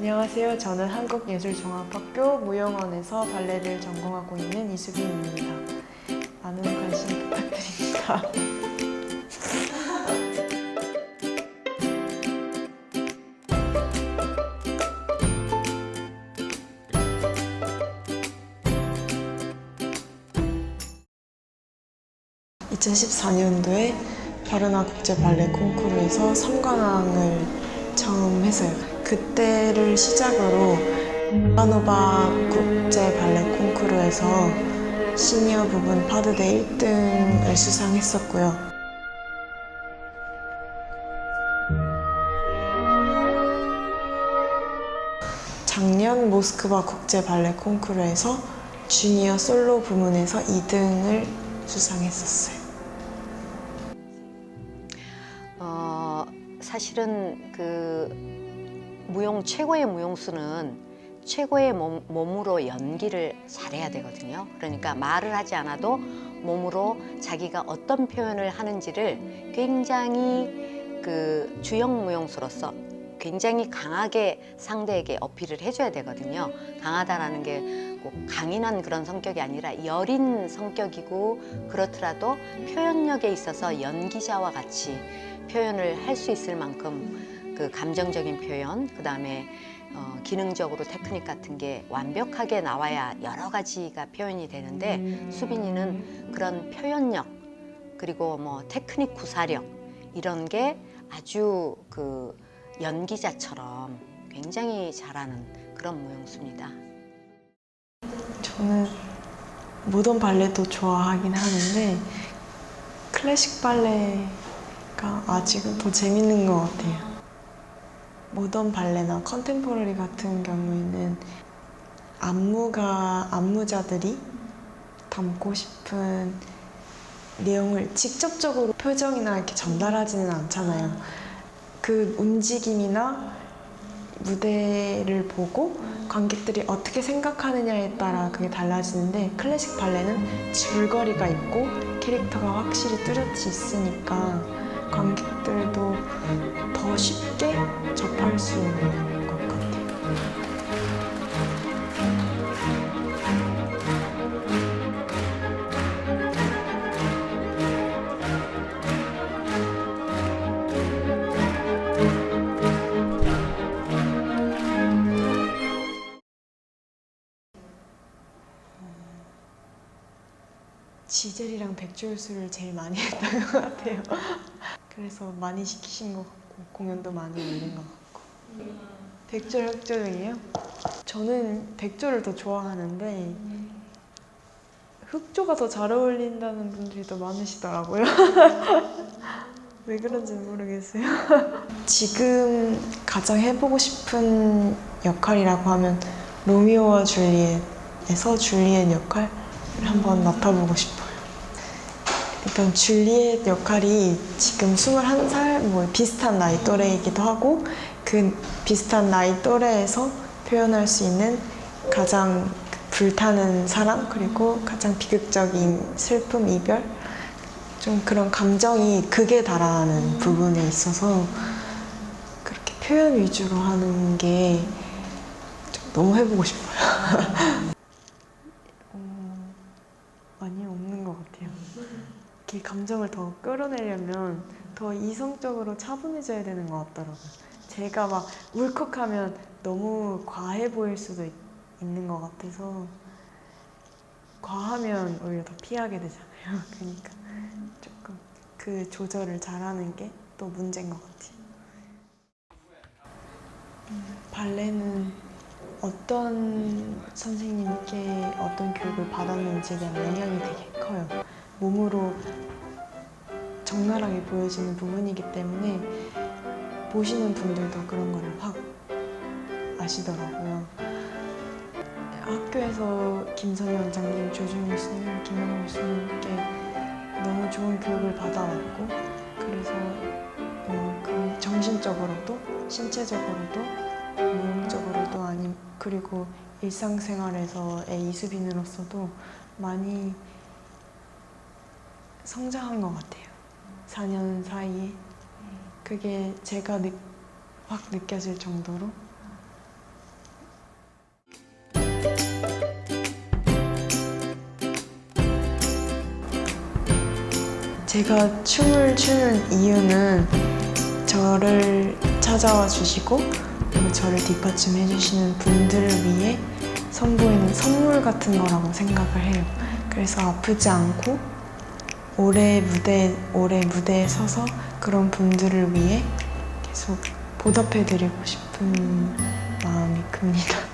안녕하세요. 저는 한국예술종합학교 무용원에서 발레를 전공하고 있는 이수빈입니다. 많은 관심 부탁드립니다. (2014년도에) 바르나 국제 발레 콩쿠르에서 3관왕을 처음 했어요. 그때를 시작으로 바노바 국제 발레 콩쿠르에서 시니어 부분 파드대 1등을 수상했었고요. 작년 모스크바 국제 발레 콩쿠르에서 주니어 솔로 부문에서 2등을 수상했었어요. 사실은 무용 최고의 무용수는 최고의 몸으로 연기를 잘해야 되거든요. 그러니까 말을 하지 않아도 몸으로 자기가 어떤 표현을 하는지를 굉장히 주역 무용수로서 굉장히 강하게 상대에게 어필을 해줘야 되거든요. 강하다라는 게 꼭 강인한 그런 성격이 아니라 여린 성격이고, 그렇더라도 표현력에 있어서 연기자와 같이 표현을 할 수 있을 만큼 감정적인 표현, 그 다음에 기능적으로 테크닉 같은 게 완벽하게 나와야 여러 가지가 표현이 되는데, 수빈이는 그런 표현력, 그리고 테크닉 구사력, 이런 게 아주 연기자처럼 굉장히 잘하는 그런 무용수입니다. 저는 모던 발레도 좋아하긴 하는데 클래식 발레가 아직은 더 재밌는 것 같아요. 모던 발레나 컨템포러리 같은 경우에는 안무자들이 담고 싶은 내용을 직접적으로 표정이나 이렇게 전달하지는 않잖아요. 그 움직임이나 무대를 보고 관객들이 어떻게 생각하느냐에 따라 그게 달라지는데, 클래식 발레는 줄거리가 있고 캐릭터가 확실히 뚜렷이 있으니까 관객들도 더 쉽게 접할 수 있는 것 같아요. 지젤이랑 백조율수를 제일 많이 했던 것 같아요. 그래서 많이 시키신 것 같고 공연도 많이 올린 것 같고. 백조 흑조용이요? 저는 백조를 더 좋아하는데 흑조가 더 잘 어울린다는 분들이 더 많으시더라고요. 왜 그런지는 모르겠어요. 지금 가장 해보고 싶은 역할이라고 하면 로미오와 줄리엣에서 줄리엣 역할을 한번 맡아보고 싶어요. 일단 줄리엣 역할이 지금 21살, 비슷한 나이 또래이기도 하고, 그 비슷한 나이 또래에서 표현할 수 있는 가장 불타는 사랑, 그리고 가장 비극적인 슬픔, 이별, 좀 그런 감정이 극에 달하는 부분에 있어서 그렇게 표현 위주로 하는 게 너무 해보고 싶어요. 많이 없는 것 같아요. 이렇게 감정을 더 끌어내려면 더 이성적으로 차분해져야 되는 것 같더라고요. 제가 막 울컥하면 너무 과해 보일 수도 있는 것 같아서, 과하면 오히려 더 피하게 되잖아요. 그러니까 조금 그 조절을 잘하는 게 또 문제인 것 같아요. 발레는 어떤 선생님께 어떤 교육을 받았는지에 대한 영향이 되게 커요. 몸으로 적나라하게 보여지는 부분이기 때문에 보시는 분들도 그런 거를 확 아시더라고요. 학교에서 김선희 원장님, 조준희 교수님, 김영호 교수님께 너무 좋은 교육을 받아왔고, 그래서 정신적으로도 신체적으로도 무용적으로도 그리고 일상생활에서의 이수빈으로서도 많이 성장한 것 같아요. 4년 사이에. 그게 제가 확 느껴질 정도로 제가 춤을 추는 이유는 저를 찾아와 주시고 그리고 저를 뒷받침해 주시는 분들을 위해 선보이는 선물 같은 거라고 생각을 해요. 그래서 아프지 않고 오래 무대에 서서 그런 분들을 위해 계속 보답해 드리고 싶은 마음이 큽니다.